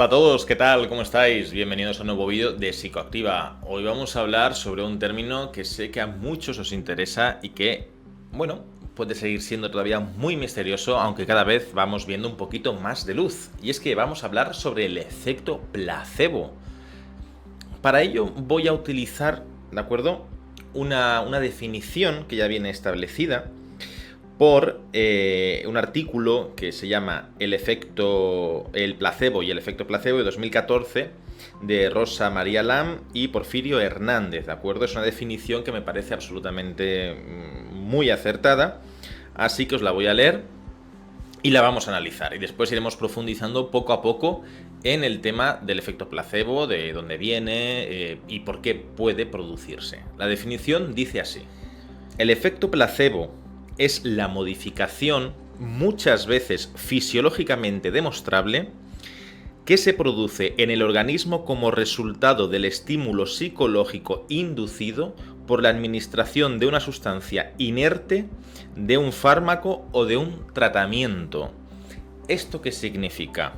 Hola a todos, ¿qué tal? ¿Cómo estáis? Bienvenidos a un nuevo vídeo de Psicoactiva. Hoy vamos a hablar sobre un término que sé que a muchos os interesa y que, bueno, puede seguir siendo todavía muy misterioso, aunque cada vez vamos viendo un poquito más de luz. Y es que vamos a hablar sobre el efecto placebo. Para ello voy a utilizar, ¿de acuerdo?, una definición que ya viene establecida por un artículo que se llama El placebo y el efecto placebo de 2014 de Rosa María Lam y Porfirio Hernández, ¿de acuerdo? Es una definición que me parece absolutamente muy acertada, así que os la voy a leer y la vamos a analizar. Y después iremos profundizando poco a poco en el tema del efecto placebo, de dónde viene y por qué puede producirse. La definición dice así: el efecto placebo es la modificación, muchas veces fisiológicamente demostrable, que se produce en el organismo como resultado del estímulo psicológico inducido por la administración de una sustancia inerte, de un fármaco o de un tratamiento. ¿Esto qué significa?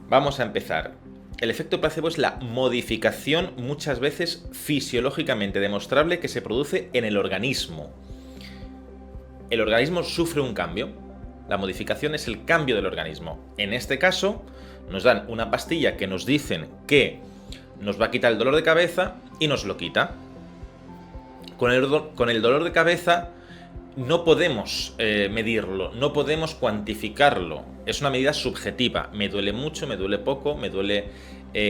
Vamos a empezar. El efecto placebo es la modificación, muchas veces fisiológicamente demostrable, que se produce en el organismo. El organismo sufre un cambio. La modificación es el cambio del organismo. En este caso, nos dan una pastilla que nos dicen que nos va a quitar el dolor de cabeza y nos lo quita. Con el dolor de cabeza no podemos medirlo, no podemos cuantificarlo. Es una medida subjetiva. Me duele mucho, me duele poco, me duele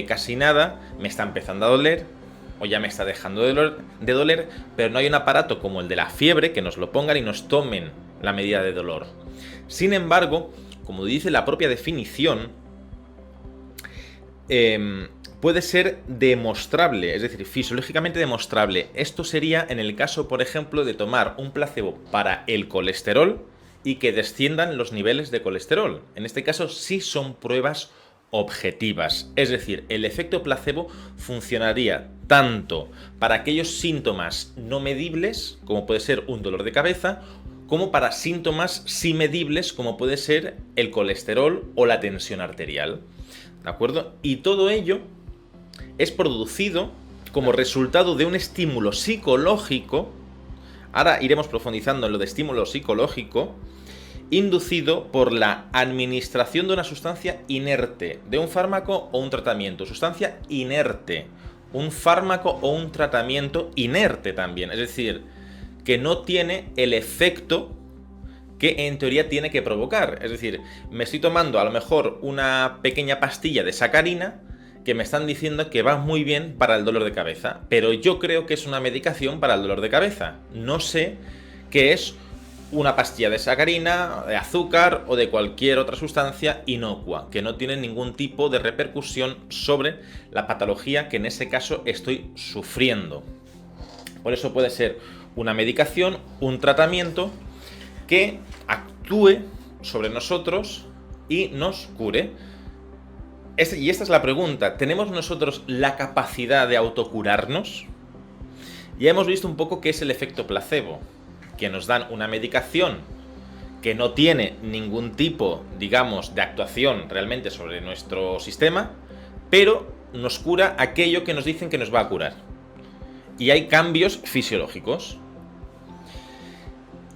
casi nada, me está empezando a doler, o ya me está dejando de doler, pero no hay un aparato como el de la fiebre que nos lo pongan y nos tomen la medida de dolor. Sin embargo, como dice la propia definición, puede ser demostrable, es decir, fisiológicamente demostrable. Esto sería en el caso, por ejemplo, de tomar un placebo para el colesterol y que desciendan los niveles de colesterol. En este caso sí son pruebas objetivas, es decir, el efecto placebo funcionaría tanto para aquellos síntomas no medibles, como puede ser un dolor de cabeza, como para síntomas sí medibles, como puede ser el colesterol o la tensión arterial, ¿de acuerdo? Y todo ello es producido como resultado de un estímulo psicológico. Ahora iremos profundizando en lo de estímulo psicológico, inducido por la administración de una sustancia inerte, de un fármaco o un tratamiento. Sustancia inerte, un fármaco o un tratamiento inerte también, es decir, que no tiene el efecto que en teoría tiene que provocar. Es decir, me estoy tomando a lo mejor una pequeña pastilla de sacarina que me están diciendo que va muy bien para el dolor de cabeza, pero yo creo que es una medicación para el dolor de cabeza. No sé qué es una pastilla de sacarina, de azúcar o de cualquier otra sustancia inocua, que no tiene ningún tipo de repercusión sobre la patología que en ese caso estoy sufriendo. Por eso puede ser una medicación, un tratamiento que actúe sobre nosotros y nos cure. Y esta es la pregunta: ¿tenemos nosotros la capacidad de autocurarnos? Ya hemos visto un poco qué es el efecto placebo, que nos dan una medicación que no tiene ningún tipo, digamos, de actuación realmente sobre nuestro sistema, pero nos cura aquello que nos dicen que nos va a curar. Y hay cambios fisiológicos.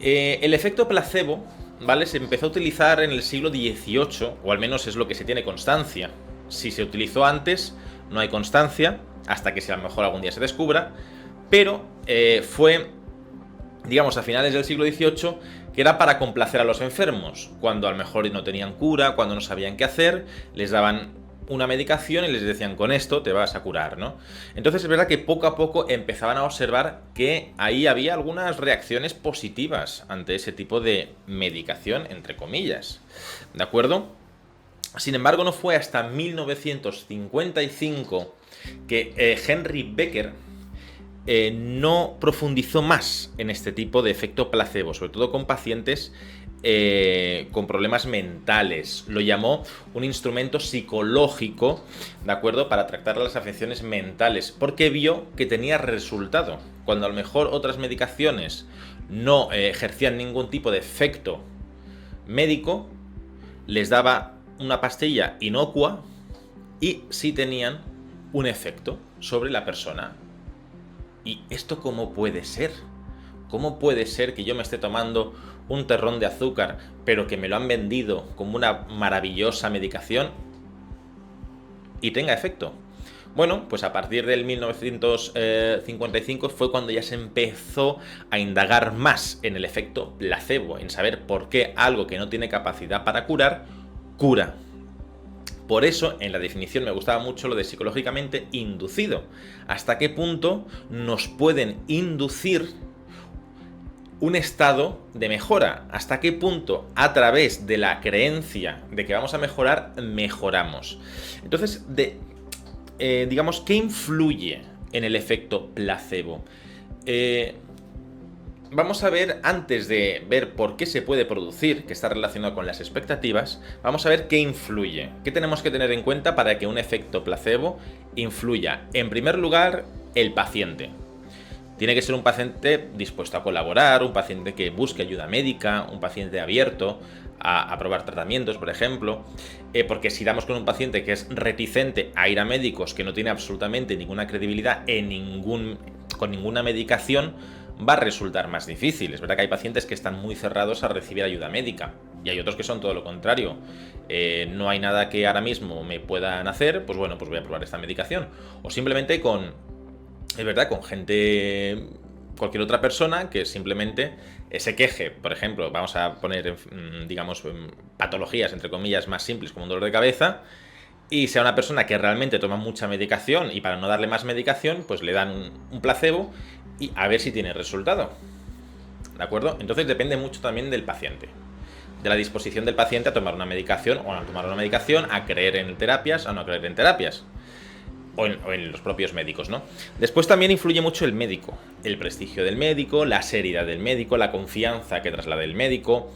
El efecto placebo, ¿vale?, se empezó a utilizar en el siglo XVIII, o al menos es lo que se tiene constancia. Si se utilizó antes, no hay constancia, hasta que si a lo mejor algún día se descubra, pero fue, digamos, a finales del siglo XVIII, que era para complacer a los enfermos. Cuando a lo mejor no tenían cura, cuando no sabían qué hacer, les daban una medicación y les decían: con esto te vas a curar, ¿no? Entonces es verdad que poco a poco empezaban a observar que ahí había algunas reacciones positivas ante ese tipo de medicación, entre comillas, ¿de acuerdo? Sin embargo, no fue hasta 1955 que Henry Becker no profundizó más en este tipo de efecto placebo, sobre todo con pacientes con problemas mentales. Lo llamó un instrumento psicológico, ¿de acuerdo?, para tratar las afecciones mentales, porque vio que tenía resultado. Cuando a lo mejor otras medicaciones no ejercían ningún tipo de efecto médico, les daba una pastilla inocua y sí tenían un efecto sobre la persona. ¿Y esto cómo puede ser? ¿Cómo puede ser que yo me esté tomando un terrón de azúcar, pero que me lo han vendido como una maravillosa medicación y tenga efecto? Bueno, pues a partir del 1955 fue cuando ya se empezó a indagar más en el efecto placebo, en saber por qué algo que no tiene capacidad para curar, cura. Por eso, en la definición me gustaba mucho lo de psicológicamente inducido. ¿Hasta qué punto nos pueden inducir un estado de mejora? ¿Hasta qué punto, a través de la creencia de que vamos a mejorar, mejoramos? Entonces, digamos, ¿qué influye en el efecto placebo? Vamos a ver, antes de ver por qué se puede producir, que está relacionado con las expectativas, vamos a ver qué influye. ¿Qué tenemos que tener en cuenta para que un efecto placebo influya? En primer lugar, el paciente. Tiene que ser un paciente dispuesto a colaborar, un paciente que busque ayuda médica, un paciente abierto a probar tratamientos, por ejemplo, porque si damos con un paciente que es reticente a ir a médicos, que no tiene absolutamente ninguna credibilidad con ninguna medicación, va a resultar más difícil. Es verdad que hay pacientes que están muy cerrados a recibir ayuda médica y hay otros que son todo lo contrario. No hay nada que ahora mismo me puedan hacer, pues bueno, pues voy a probar esta medicación. O simplemente es verdad, con gente, cualquier otra persona que simplemente se queje. Por ejemplo, vamos a poner, digamos, patologías, entre comillas, más simples, como un dolor de cabeza, y sea una persona que realmente toma mucha medicación y para no darle más medicación, pues le dan un placebo y a ver si tiene resultado. ¿De acuerdo? Entonces depende mucho también del paciente, de la disposición del paciente a tomar una medicación o a no tomar una medicación, a creer en terapias o no creer en terapias. O en los propios médicos, ¿no? Después también influye mucho el médico, el prestigio del médico, la seriedad del médico, la confianza que traslada el médico,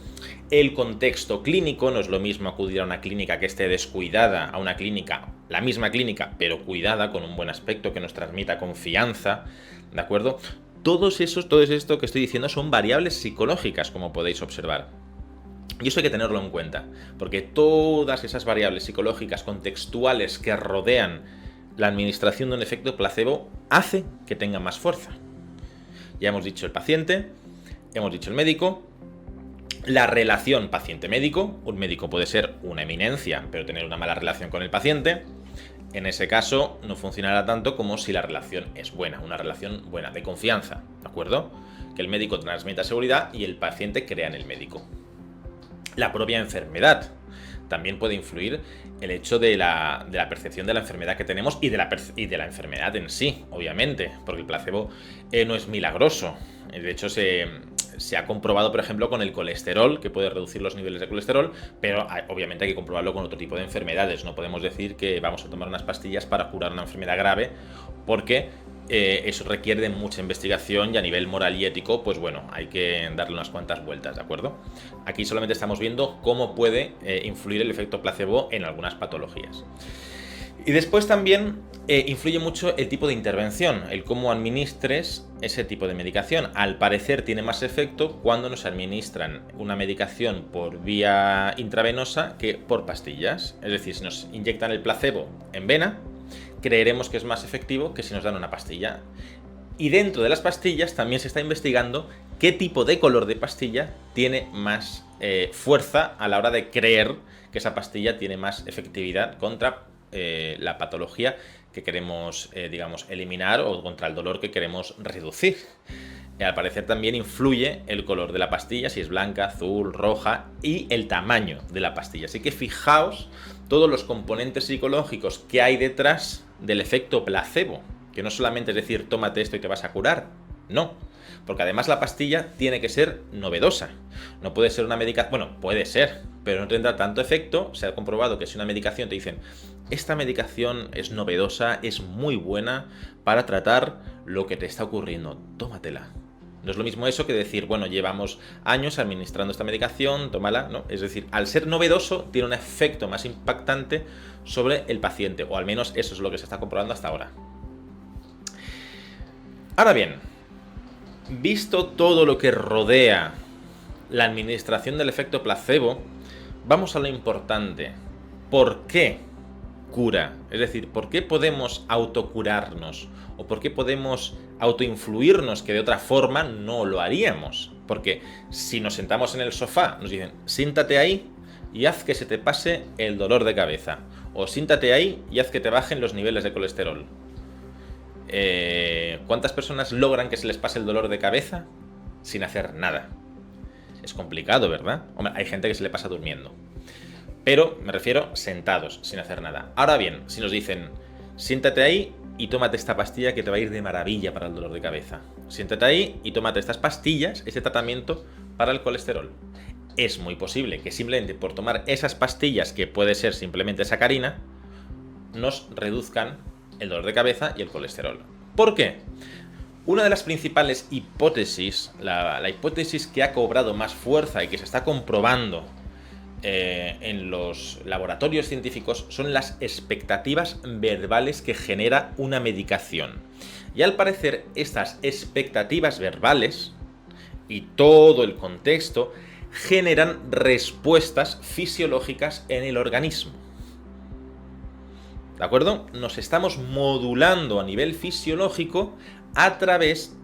el contexto clínico. No es lo mismo acudir a una clínica que esté descuidada, a una clínica, la misma clínica, pero cuidada, con un buen aspecto que nos transmita confianza, ¿de acuerdo? Todo esto que estoy diciendo son variables psicológicas, como podéis observar. Y eso hay que tenerlo en cuenta, porque todas esas variables psicológicas contextuales que rodean la administración de un efecto placebo hace que tenga más fuerza. Ya hemos dicho el paciente, hemos dicho el médico, la relación paciente-médico. Un médico puede ser una eminencia, pero tener una mala relación con el paciente. En ese caso no funcionará tanto como si la relación es buena, una relación buena, de confianza, ¿de acuerdo? Que el médico transmita seguridad y el paciente crea en el médico. La propia enfermedad. También puede influir el hecho de la percepción de la enfermedad que tenemos y de la enfermedad en sí, obviamente, porque el placebo no es milagroso. De hecho, se ha comprobado, por ejemplo, con el colesterol, que puede reducir los niveles de colesterol, pero obviamente hay que comprobarlo con otro tipo de enfermedades. No podemos decir que vamos a tomar unas pastillas para curar una enfermedad grave, porque eso requiere de mucha investigación y a nivel moral y ético, pues bueno, hay que darle unas cuantas vueltas, ¿de acuerdo? Aquí solamente estamos viendo cómo puede influir el efecto placebo en algunas patologías. Y después también influye mucho el tipo de intervención, el cómo administres ese tipo de medicación. Al parecer tiene más efecto cuando nos administran una medicación por vía intravenosa que por pastillas. Es decir, si nos inyectan el placebo en vena, creeremos que es más efectivo que si nos dan una pastilla. Y dentro de las pastillas también se está investigando qué tipo de color de pastilla tiene más fuerza a la hora de creer que esa pastilla tiene más efectividad contra la patología que queremos, digamos, eliminar o contra el dolor que queremos reducir. Al parecer también influye el color de la pastilla, si es blanca, azul, roja, y el tamaño de la pastilla. Así que fijaos todos los componentes psicológicos que hay detrás del efecto placebo, que no solamente es decir, tómate esto y te vas a curar, no, porque además la pastilla tiene que ser novedosa, no puede ser una medicación, bueno, puede ser, pero no tendrá tanto efecto. Se ha comprobado que si una medicación te dicen, esta medicación es novedosa, es muy buena para tratar lo que te está ocurriendo, tómatela. No es lo mismo eso que decir, bueno, llevamos años administrando esta medicación, tómala, ¿no? Es decir, al ser novedoso, tiene un efecto más impactante sobre el paciente, o al menos eso es lo que se está comprobando hasta ahora. Ahora bien, visto todo lo que rodea la administración del efecto placebo, vamos a lo importante. ¿Por qué cura? Es decir, ¿por qué podemos autocurarnos? ¿O por qué podemos autoinfluirnos que de otra forma no lo haríamos? Porque si nos sentamos en el sofá, nos dicen, siéntate ahí y haz que se te pase el dolor de cabeza. O siéntate ahí y haz que te bajen los niveles de colesterol. ¿Cuántas personas logran que se les pase el dolor de cabeza sin hacer nada? Es complicado, ¿verdad? Hombre, hay gente que se le pasa durmiendo. Pero me refiero sentados, sin hacer nada. Ahora bien, si nos dicen, siéntate ahí y tómate esta pastilla que te va a ir de maravilla para el dolor de cabeza. Siéntate ahí y tómate estas pastillas, este tratamiento para el colesterol. Es muy posible que simplemente por tomar esas pastillas, que puede ser simplemente sacarina, nos reduzcan el dolor de cabeza y el colesterol. ¿Por qué? Una de las principales hipótesis, la hipótesis que ha cobrado más fuerza y que se está comprobando en los laboratorios científicos, son las expectativas verbales que genera una medicación. Y al parecer estas expectativas verbales y todo el contexto generan respuestas fisiológicas en el organismo. ¿De acuerdo? Nos estamos modulando a nivel fisiológico a través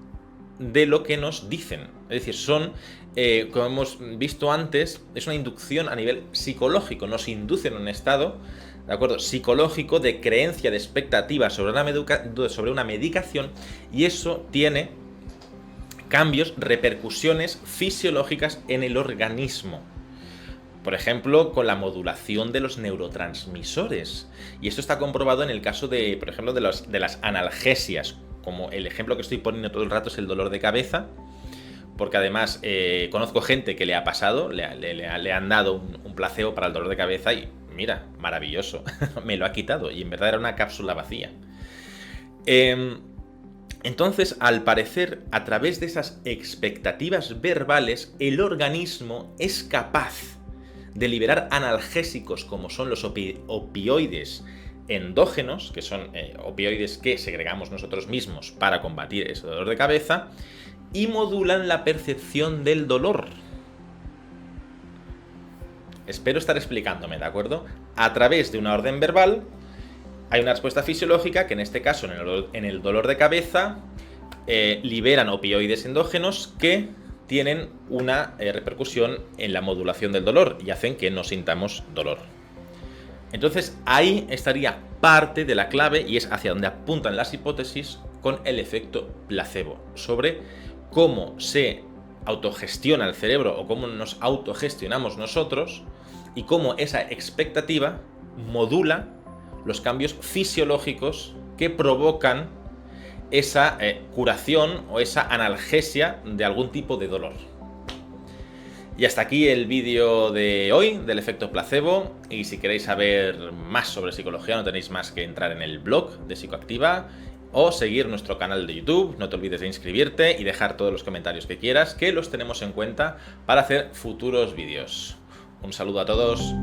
de lo que nos dicen. Es decir, son, como hemos visto antes, es una inducción a nivel psicológico. Nos inducen en un estado, ¿de acuerdo?, psicológico de creencia, de expectativa sobre una medicación, y eso tiene cambios, repercusiones fisiológicas en el organismo. Por ejemplo, con la modulación de los neurotransmisores. Y esto está comprobado en el caso de, por ejemplo, de las analgesias. Como el ejemplo que estoy poniendo todo el rato es el dolor de cabeza. Porque además conozco gente que le ha pasado, le han dado un placebo para el dolor de cabeza y mira, maravilloso, me lo ha quitado. Y en verdad era una cápsula vacía. Entonces, al parecer, a través de esas expectativas verbales, el organismo es capaz de liberar analgésicos como son los opioides endógenos, que son opioides que segregamos nosotros mismos para combatir ese dolor de cabeza, y modulan la percepción del dolor. Espero estar explicándome, ¿de acuerdo? A través de una orden verbal hay una respuesta fisiológica que en este caso, en el dolor de cabeza, liberan opioides endógenos que tienen una repercusión en la modulación del dolor y hacen que no sintamos dolor. Entonces ahí estaría parte de la clave y es hacia donde apuntan las hipótesis con el efecto placebo, sobre cómo se autogestiona el cerebro o cómo nos autogestionamos nosotros y cómo esa expectativa modula los cambios fisiológicos que provocan esa curación o esa analgesia de algún tipo de dolor. Y hasta aquí el vídeo de hoy del efecto placebo, y si queréis saber más sobre psicología no tenéis más que entrar en el blog de Psicoactiva o seguir nuestro canal de YouTube. No te olvides de inscribirte y dejar todos los comentarios que quieras, que los tenemos en cuenta para hacer futuros vídeos. Un saludo a todos.